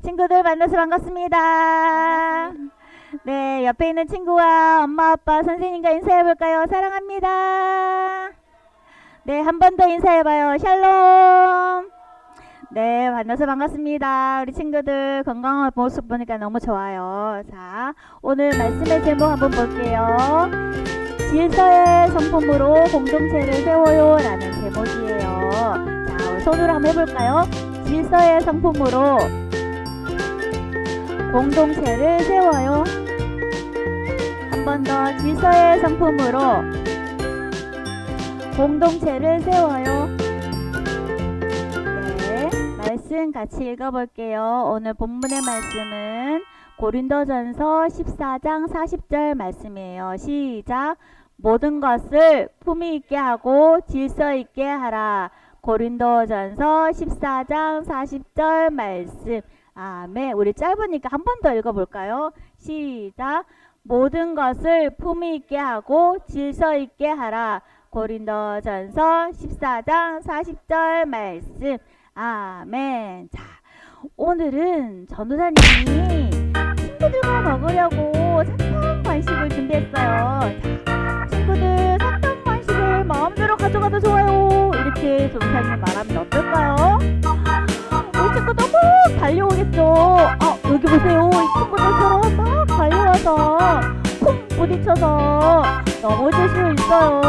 친구들 만나서 반갑습니다. 네, 옆에 있는 친구와 엄마, 아빠, 선생님과 인사해볼까요? 사랑합니다. 네, 한 번 더 인사해봐요. 샬롬. 네, 만나서 반갑습니다. 우리 친구들 건강한 모습 보니까 너무 좋아요. 자, 오늘 말씀의 제목 한번 볼게요. 질서의 성품으로 공동체를 세워요 라는 제목이에요. 자, 우리 손으로 한번 해볼까요? 질서의 성품으로 공동체를 세워요. 한 번 더. 질서의 성품으로 공동체를 세워요. 네, 말씀 같이 읽어볼게요. 오늘 본문의 말씀은 고린도전서 14장 40절 말씀이에요. 시작. 모든 것을 품위 있게 하고 질서 있게 하라. 고린도전서 14장 40절 말씀. 아멘. 우리 짧으니까 한 번 더 읽어볼까요? 시작. 모든 것을 품위 있게 하고 질서 있게 하라. 고린도전서 14장 40절 말씀. 아멘. 자, 오늘은 전도사님이 친구들과 먹으려고 사탕 간식을 준비했어요. 자, 친구들 사탕 간식을 마음대로 가져가도 좋아요. 이렇게 전도사님 말하면 어떨까요? 우리 친구 너무 달려오겠죠. 여기 보세요. 이 친구들처럼 막 달려와서 쿵 부딪혀서 넘어질 수 있어요.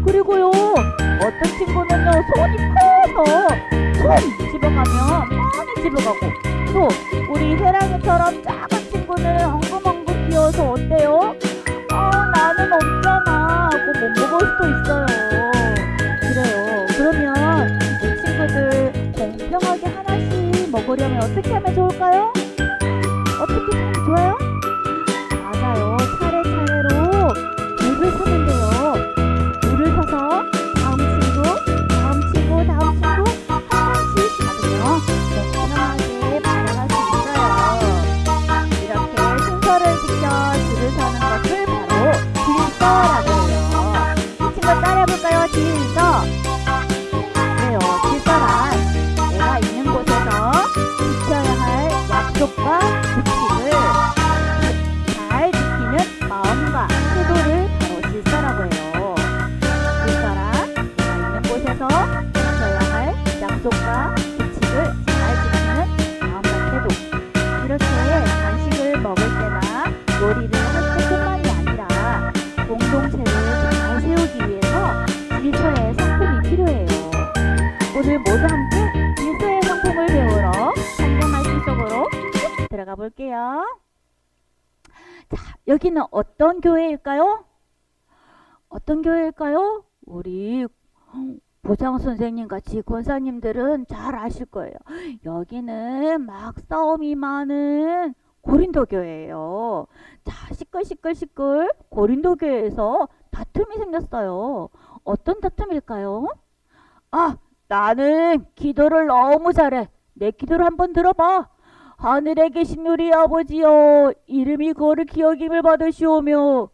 그리고요, 어떤 친구는요, 손이 커서 손 집어가면 많이 집어가고, 또 우리 해랑이처럼 작은 친구는 엉금엉금 귀여워서 어때요? 나는 없잖아 하고 못 먹을 수도 있어요. 그래요. 그러면 이 친구들 공평하게 하나씩 먹으려면 어떻게 하면 좋을까요? 어떻게 하면 좋아요? 맞아요. 차례차례로 줄을 서면 돼요. 줄을 서서 다음 친구, 다음 친구, 다음 친구 한 번씩 받으면 편하게 받아갈 수 있어요. 이렇게 순서를 지켜 줄을 서는 것을 바로 질서라고 해요. 이 친구 따라해볼까요? 질서. 그래요. 질서란 내가 있는 곳에서 지켜야 할 약속과 규칙을 잘 지키는 마음과 태도를 바로 질서라고 해요. 질서란 내가 있는 곳에서 지켜야 할 약속과 규칙을 잘 지키는 마음과 태도. 이렇게 간식을 먹을 때나 요리를 할 때뿐만이 아니라 공동체를 잘 세우기 위해서 질서의 성품이 필요해요. 오늘 모두 함께 질서의 성품을 배우러 성경 말씀 속으로 들어가 볼게요. 자, 여기는 어떤 교회일까요? 어떤 교회일까요? 우리 보장 선생님 같이 권사님들은 잘 아실 거예요. 여기는 막 싸움이 많은 고린도 교회예요. 자, 시끌 고린도 교회에서 다툼이 생겼어요. 어떤 다툼일까요? 나는 기도를 너무 잘해. 내 기도를 한번 들어봐. 하늘에 계신 우리 아버지여, 이름이 거룩히 여김을 받으시오며.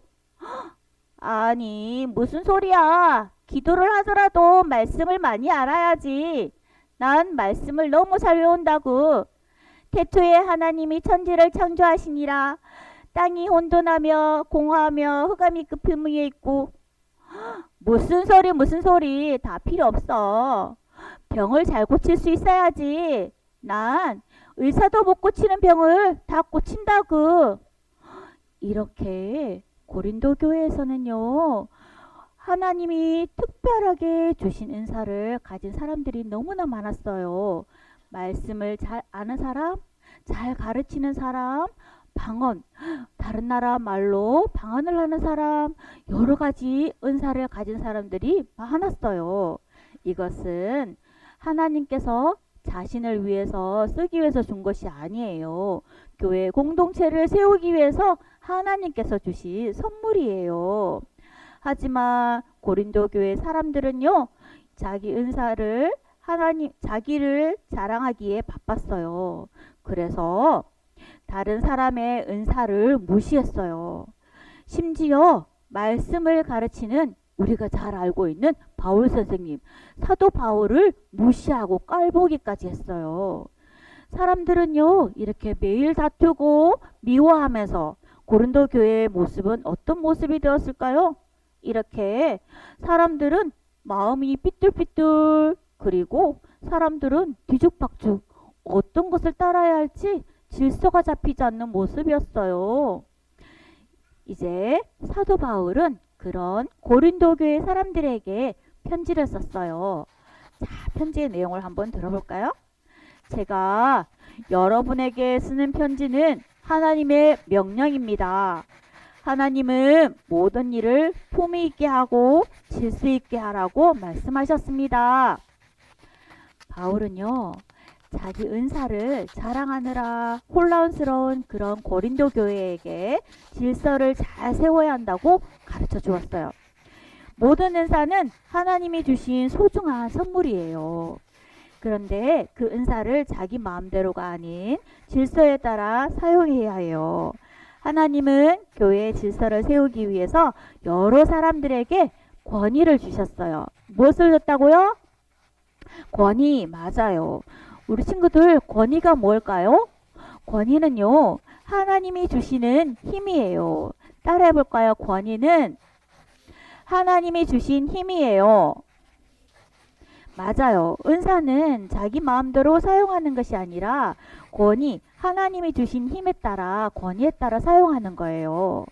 아니, 무슨 소리야. 기도를 하더라도 말씀을 많이 알아야지. 난 말씀을 너무 잘 외운다고. 태초에 하나님이 천지를 창조하시니라. 땅이 혼돈하며 공허하며 흑암이 깊음 위에 있고. 무슨 소리 다 필요 없어. 병을 잘 고칠 수 있어야지. 난 의사도 못 고치는 병을 다 고친다고. 이렇게 고린도 교회에서는요, 하나님이 특별하게 주신 은사를 가진 사람들이 너무나 많았어요. 말씀을 잘 아는 사람, 잘 가르치는 사람, 방언, 다른 나라 말로 방언을 하는 사람, 여러 가지 은사를 가진 사람들이 많았어요. 이것은 하나님께서 자신을 위해서 쓰기 위해서 준 것이 아니에요. 교회 공동체를 세우기 위해서 하나님께서 주신 선물이에요. 하지만 고린도 교회 사람들은요, 자기 은사를 자기를 자랑하기에 바빴어요. 그래서 다른 사람의 은사를 무시했어요. 심지어 말씀을 가르치는 우리가 잘 알고 있는 바울 선생님, 사도 바울을 무시하고 깔보기까지 했어요. 사람들은요, 이렇게 매일 다투고 미워하면서 고린도 교회의 모습은 어떤 모습이 되었을까요? 이렇게 사람들은 마음이 삐뚤삐뚤, 그리고 사람들은 뒤죽박죽 어떤 것을 따라야 할지 질서가 잡히지 않는 모습이었어요. 이제 사도 바울은 그런 고린도 교회 사람들에게 편지를 썼어요. 자, 편지의 내용을 한번 들어볼까요? 제가 여러분에게 쓰는 편지는 하나님의 명령입니다. 하나님은 모든 일을 품위 있게 하고 질서 있게 하라고 말씀하셨습니다. 바울은요, 자기 은사를 자랑하느라 혼란스러운 그런 고린도 교회에게 질서를 잘 세워야 한다고 가르쳐 주었어요. 모든 은사는 하나님이 주신 소중한 선물이에요. 그런데 그 은사를 자기 마음대로가 아닌 질서에 따라 사용해야 해요. 하나님은 교회의 질서를 세우기 위해서 여러 사람들에게 권위를 주셨어요. 무엇을 줬다고요? 권위, 맞아요. 우리 친구들, 권위가 뭘까요? 권위는요, 하나님이 주시는 힘이에요. 따라해 볼까요? 권위는 하나님이 주신 힘이에요. 맞아요. 은사는 자기 마음대로 사용하는 것이 아니라 권위, 하나님이 주신 힘에 따라, 권위에 따라 사용하는 거예요.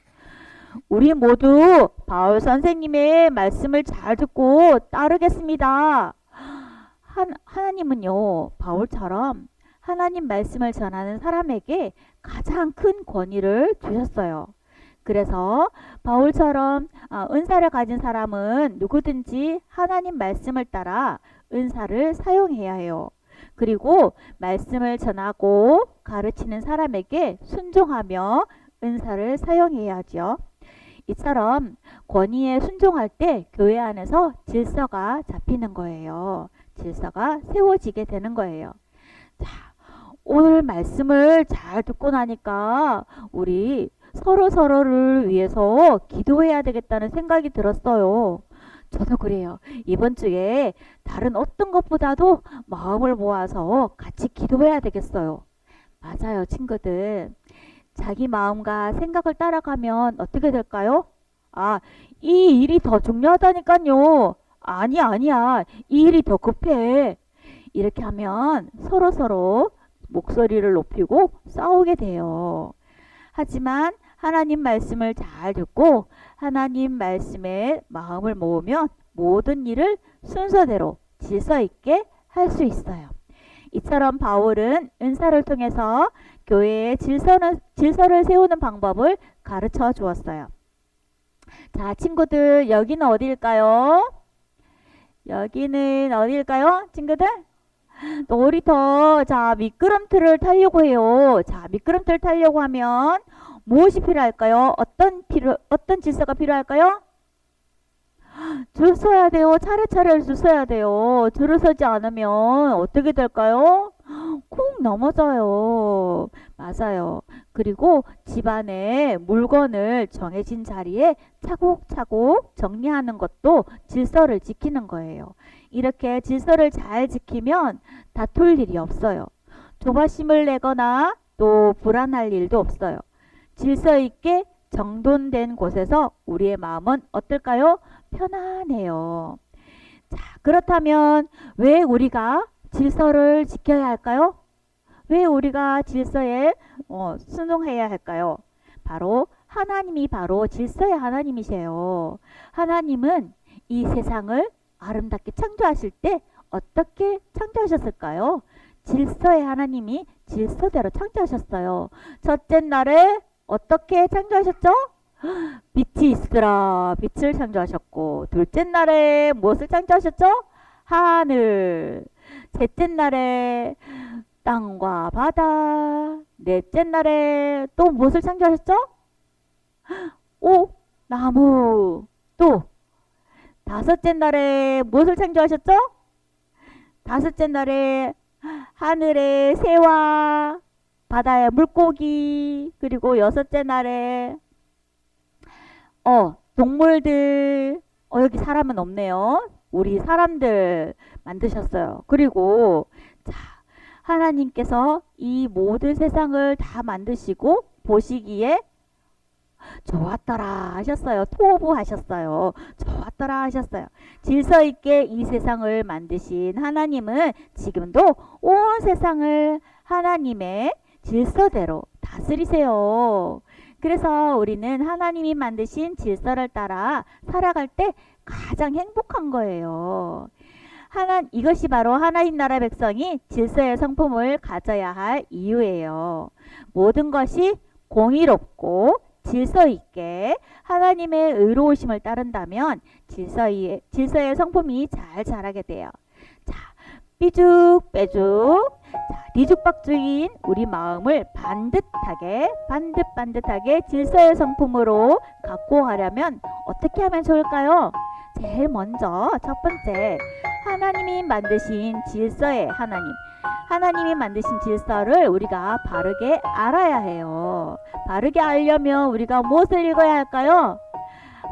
우리 모두 바울 선생님의 말씀을 잘 듣고 따르겠습니다. 하나님은요, 바울처럼 하나님 말씀을 전하는 사람에게 가장 큰 권위를 주셨어요. 그래서 바울처럼 은사를 가진 사람은 누구든지 하나님 말씀을 따라 은사를 사용해야 해요. 그리고 말씀을 전하고 가르치는 사람에게 순종하며 은사를 사용해야 하죠. 이처럼 권위에 순종할 때 교회 안에서 질서가 잡히는 거예요. 질서가 세워지게 되는 거예요. 자, 오늘 말씀을 잘 듣고 나니까 우리 서로를 위해서 기도해야 되겠다는 생각이 들었어요. 저도 그래요. 이번 주에 다른 어떤 것보다도 마음을 모아서 같이 기도해야 되겠어요. 맞아요, 친구들. 자기 마음과 생각을 따라가면 어떻게 될까요? 이 일이 더 중요하다니까요. 아니야. 이 일이 더 급해. 이렇게 하면 서로 목소리를 높이고 싸우게 돼요. 하지만 하나님 말씀을 잘 듣고 하나님 말씀에 마음을 모으면 모든 일을 순서대로 질서 있게 할 수 있어요. 이처럼 바울은 은사를 통해서 교회의 질서를 세우는 방법을 가르쳐 주었어요. 자, 친구들, 여기는 어디일까요? 여기는 어디일까요, 친구들? 놀이터. 자, 미끄럼틀을 타려고 해요. 자, 미끄럼틀을 타려고 하면 무엇이 필요할까요? 어떤 질서가 필요할까요? 줄 서야 돼요. 차례차례 줄 서야 돼요. 줄을 서지 않으면 어떻게 될까요? 쿵 넘어져요. 맞아요. 그리고 집안에 물건을 정해진 자리에 차곡차곡 정리하는 것도 질서를 지키는 거예요. 이렇게 질서를 잘 지키면 다툴 일이 없어요. 조바심을 내거나 또 불안할 일도 없어요. 질서 있게 정돈된 곳에서 우리의 마음은 어떨까요? 편안해요. 자, 그렇다면 왜 우리가 질서를 지켜야 할까요? 왜 우리가 질서에 순종해야 할까요? 하나님이 바로 질서의 하나님이세요. 하나님은 이 세상을 아름답게 창조하실 때 어떻게 창조하셨을까요? 질서의 하나님이 질서대로 창조하셨어요. 첫째 날에 어떻게 창조하셨죠? 빛이 있으라, 빛을 창조하셨고, 둘째 날에 무엇을 창조하셨죠? 하늘. 셋째 날에 땅과 바다. 넷째 날에 또 무엇을 창조하셨죠? 나무. 또 다섯째 날에 무엇을 창조하셨죠? 다섯째 날에 하늘의 새와 바다의 물고기, 그리고 여섯째 날에 동물들. 여기 사람은 없네요. 우리 사람들 만드셨어요. 그리고 자, 하나님께서 이 모든 세상을 다 만드시고 보시기에 좋았더라 하셨어요. 토부하셨어요. 좋았더라 하셨어요. 질서 있게 이 세상을 만드신 하나님은 지금도 온 세상을 하나님의 질서대로 다스리세요. 그래서 우리는 하나님이 만드신 질서를 따라 살아갈 때 가장 행복한 거예요. 이것이 바로 하나님 나라 백성이 질서의 성품을 가져야 할 이유예요. 모든 것이 공의롭고 질서 있게 하나님의 의로우심을 따른다면 질서의 성품이 잘 자라게 돼요. 자, 삐죽빼죽, 뒤죽박죽인 우리 마음을 반듯하게 질서의 성품으로 갖고 가려면 어떻게 하면 좋을까요? 제일 먼저 첫 번째, 하나님이 만드신 질서를 우리가 바르게 알아야 해요. 바르게 알려면 우리가 무엇을 읽어야 할까요?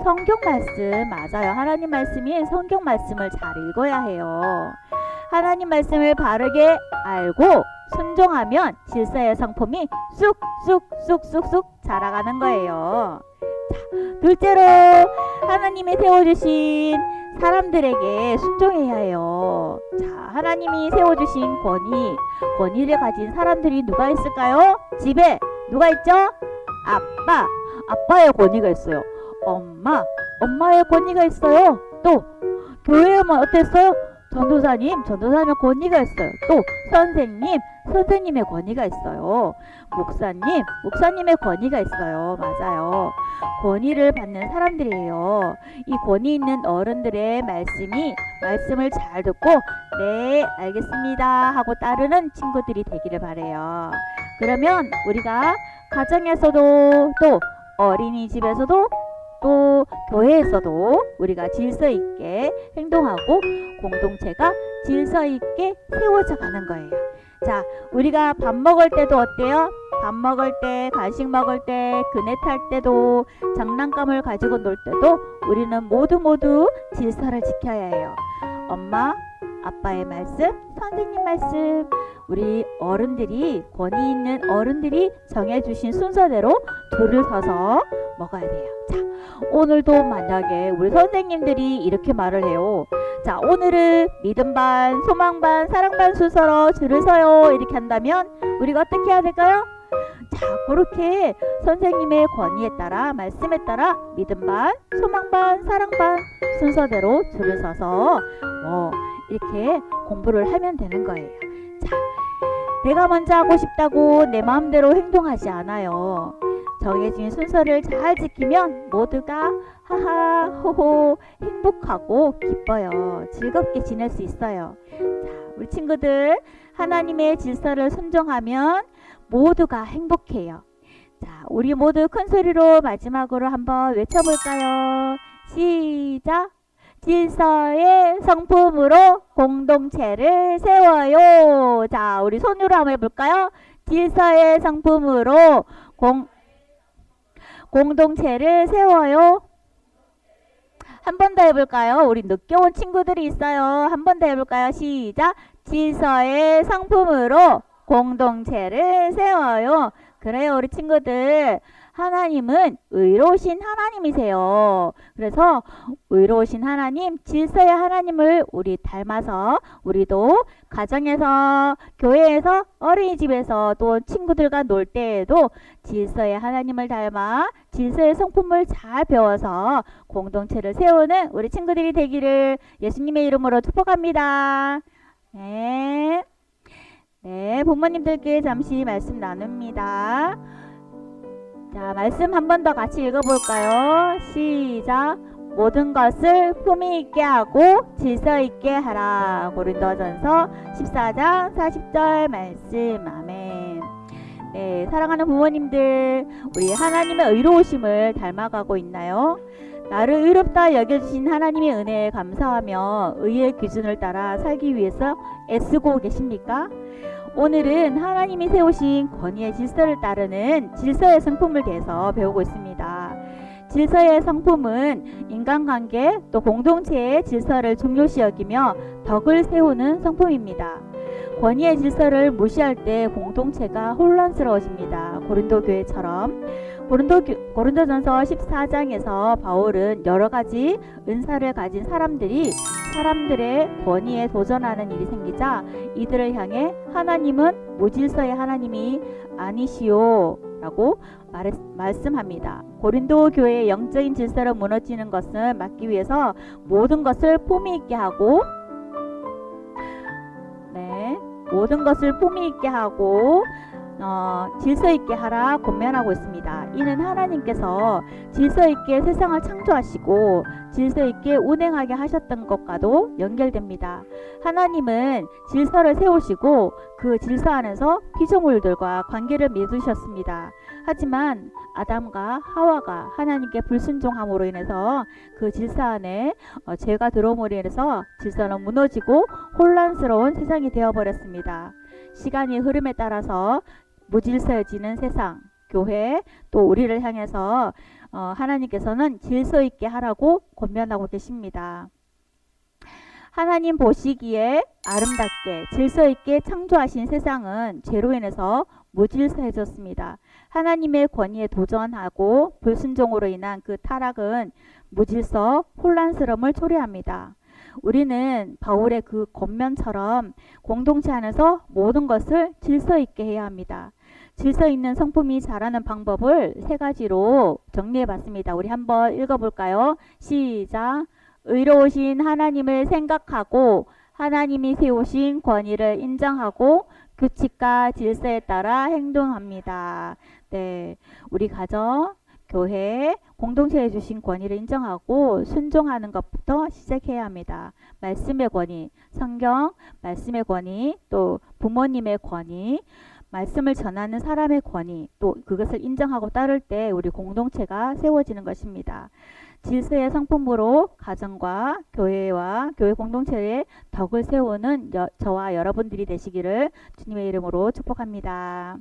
성경 말씀, 맞아요. 하나님 말씀인 성경 말씀을 잘 읽어야 해요. 하나님 말씀을 바르게 알고 순종하면 질서의 성품이 쑥쑥 자라가는 거예요. 자, 둘째로 하나님이 세워주신 사람들에게 순종해야 해요. 자, 하나님이 세워주신 권위를 가진 사람들이 누가 있을까요? 집에 누가 있죠? 아빠의 권위가 있어요. 엄마의 권위가 있어요. 또 교회에만 어땠어요? 전도사님의 권위가 있어요. 또 선생님의 권위가 있어요. 목사님의 권위가 있어요. 맞아요. 권위를 받는 사람들이에요. 이 권위 있는 어른들의 말씀을 잘 듣고 네, 알겠습니다 하고 따르는 친구들이 되기를 바래요. 그러면 우리가 가정에서도 또 어린이집에서도 또 교회에서도 우리가 질서 있게 행동하고 공동체가 질서 있게 세워져 가는 거예요. 자, 우리가 밥 먹을 때도 어때요? 밥 먹을 때, 간식 먹을 때, 그네 탈 때도, 장난감을 가지고 놀 때도 우리는 모두 질서를 지켜야 해요. 엄마, 아빠의 말씀, 선생님 말씀, 우리 어른들이, 권위 있는 어른들이 정해주신 순서대로 줄을 서서 먹어야 돼요. 자, 오늘도 만약에 우리 선생님들이 이렇게 말을 해요. 자, 오늘은 믿음반, 소망반, 사랑반 순서로 줄을 서요 이렇게 한다면 우리가 어떻게 해야 될까요? 자, 그렇게 선생님의 권위에 따라, 말씀에 따라 믿음반, 소망반, 사랑반 순서대로 줄을 서서 이렇게 공부를 하면 되는 거예요. 자, 내가 먼저 하고 싶다고 내 마음대로 행동하지 않아요. 정해진 순서를 잘 지키면 모두가 하하 호호 행복하고 기뻐요. 즐겁게 지낼 수 있어요. 자, 우리 친구들 하나님의 질서를 순종하면 모두가 행복해요. 자, 우리 모두 큰 소리로 마지막으로 한번 외쳐볼까요? 시작! 질서의 성품으로 공동체를 세워요. 자, 우리 손으로 한번 해볼까요? 질서의 성품으로 공동체를 세워요. 한 번 더 해볼까요? 우리 늦게 온 친구들이 있어요. 한 번 더 해볼까요? 시작! 질서의 성품으로 공동체를 세워요. 그래요, 우리 친구들. 하나님은 의로우신 하나님이세요. 그래서 의로우신 하나님, 질서의 하나님을 우리 닮아서 우리도 가정에서, 교회에서, 어린이집에서 또 친구들과 놀 때에도 질서의 하나님을 닮아 질서의 성품을 잘 배워서 공동체를 세우는 우리 친구들이 되기를 예수님의 이름으로 축복합니다. 네, 부모님들께 잠시 말씀 나눕니다. 자, 말씀 한 번 더 같이 읽어볼까요? 시작! 모든 것을 품위 있게 하고 질서 있게 하라. 고린도전서 14장 40절 말씀. 아멘. 네, 사랑하는 부모님들, 우리 하나님의 의로우심을 닮아가고 있나요? 나를 의롭다 여겨주신 하나님의 은혜에 감사하며 의의 기준을 따라 살기 위해서 애쓰고 계십니까? 오늘은 하나님이 세우신 권위의 질서를 따르는 질서의 성품을 대해서 배우고 있습니다. 질서의 성품은 인간관계 또 공동체의 질서를 중요시 여기며 덕을 세우는 성품입니다. 권위의 질서를 무시할 때 공동체가 혼란스러워집니다. 고린도 교회처럼. 고린도전서 14장에서 바울은 여러 가지 은사를 가진 사람들의 권위에 도전하는 일이 생기자 이들을 향해 하나님은 무질서의 하나님이 아니시오 라고 말씀합니다. 고린도 교회의 영적인 질서를 무너지는 것을 막기 위해서 모든 것을 품위 있게 하고 질서 있게 하라 권면하고 있습니다. 이는 하나님께서 질서 있게 세상을 창조하시고 질서 있게 운행하게 하셨던 것과도 연결됩니다. 하나님은 질서를 세우시고 그 질서 안에서 피조물들과 관계를 맺으셨습니다. 하지만 아담과 하와가 하나님께 불순종함으로 인해서 그 질서 안에 죄가 들어옴으로 인해서 질서는 무너지고 혼란스러운 세상이 되어버렸습니다. 시간이 흐름에 따라서 무질서해지는 세상, 교회, 또 우리를 향해서 하나님께서는 질서 있게 하라고 권면하고 계십니다. 하나님 보시기에 아름답게 질서 있게 창조하신 세상은 죄로 인해서 무질서해졌습니다. 하나님의 권위에 도전하고 불순종으로 인한 그 타락은 무질서, 혼란스러움을 초래합니다. 우리는 바울의 그 권면처럼 공동체 안에서 모든 것을 질서 있게 해야 합니다. 질서 있는 성품이 자라는 방법을 3가지로 정리해 봤습니다. 우리 한번 읽어볼까요? 시작! 의로우신 하나님을 생각하고 하나님이 세우신 권위를 인정하고 규칙과 질서에 따라 행동합니다. 네, 우리 가정, 교회, 공동체에 주신 권위를 인정하고 순종하는 것부터 시작해야 합니다. 말씀의 권위, 성경, 말씀의 권위, 또 부모님의 권위, 말씀을 전하는 사람의 권위, 또 그것을 인정하고 따를 때 우리 공동체가 세워지는 것입니다. 질서의 성품으로 가정과 교회와 교회 공동체의 덕을 세우는 저와 여러분들이 되시기를 주님의 이름으로 축복합니다.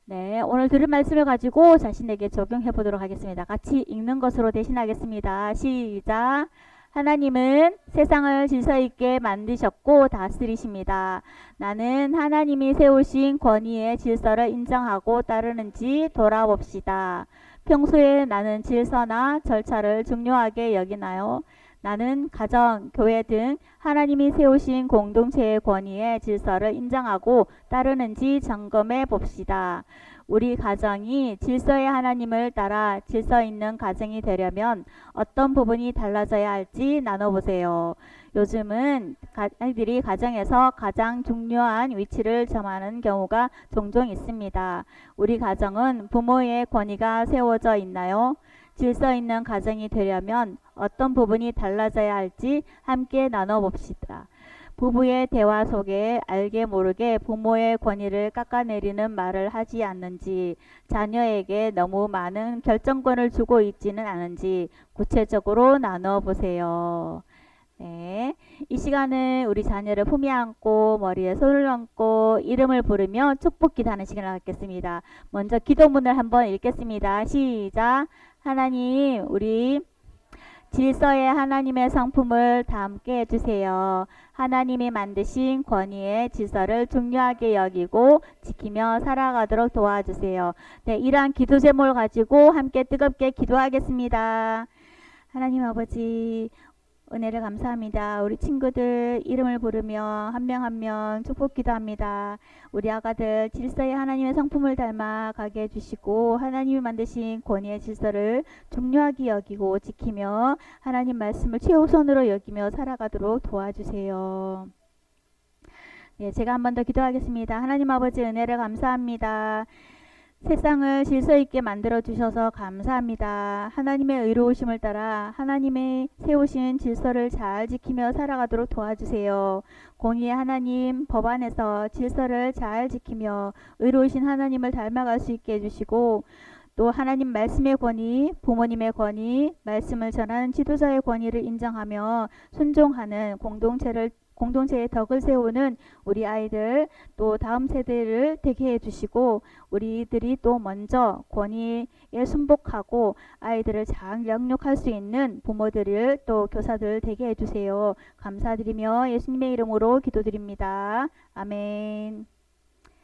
네, 오늘 들은 말씀을 가지고 자신에게 적용해 보도록 하겠습니다. 같이 읽는 것으로 대신하겠습니다. 시작! 하나님은 세상을 질서 있게 만드셨고 다스리십니다. 나는 하나님이 세우신 권위의 질서를 인정하고 따르는지 돌아봅시다. 평소에 나는 질서나 절차를 중요하게 여기나요? 나는 가정, 교회 등 하나님이 세우신 공동체의 권위의 질서를 인정하고 따르는지 점검해 봅시다. 우리 가정이 질서의 하나님을 따라 질서 있는 가정이 되려면 어떤 부분이 달라져야 할지 나눠보세요. 요즘은 아이들이 가정에서 가장 중요한 위치를 점하는 경우가 종종 있습니다. 우리 가정은 부모의 권위가 세워져 있나요? 질서 있는 가정이 되려면 어떤 부분이 달라져야 할지 함께 나눠봅시다. 부부의 대화 속에 알게 모르게 부모의 권위를 깎아내리는 말을 하지 않는지, 자녀에게 너무 많은 결정권을 주고 있지는 않은지 구체적으로 나눠보세요. 네, 이 시간은 우리 자녀를 품에 안고 머리에 손을 얹고 이름을 부르며 축복 기도하는 시간을 갖겠습니다. 먼저 기도문을 한번 읽겠습니다. 시작! 하나님, 우리 질서의 하나님의 성품을 담게 해주세요. 하나님이 만드신 권위의 질서를 중요하게 여기고 지키며 살아가도록 도와주세요. 네, 이러한 기도 제목을 가지고 함께 뜨겁게 기도하겠습니다. 하나님 아버지, 은혜를 감사합니다. 우리 친구들 이름을 부르며 한 명 한 명 축복 기도합니다. 우리 아가들 질서의 하나님의 성품을 닮아 가게 해주시고 하나님이 만드신 권위의 질서를 중요하게 여기고 지키며 하나님 말씀을 최우선으로 여기며 살아가도록 도와주세요. 네, 제가 한 번 더 기도하겠습니다. 하나님 아버지, 은혜를 감사합니다. 세상을 질서 있게 만들어 주셔서 감사합니다. 하나님의 의로우심을 따라 하나님의 세우신 질서를 잘 지키며 살아가도록 도와주세요. 공의의 하나님, 법 안에서 질서를 잘 지키며 의로우신 하나님을 닮아갈 수 있게 해주시고, 또 하나님 말씀의 권위, 부모님의 권위, 말씀을 전하는 지도자의 권위를 인정하며 순종하는 공동체의 덕을 세우는 우리 아이들 또 다음 세대를 되게 해주시고 우리들이 또 먼저 권위에 순복하고 아이들을 잘 양육할 수 있는 부모들을 또 교사들 되게 해주세요. 감사드리며 예수님의 이름으로 기도드립니다. 아멘.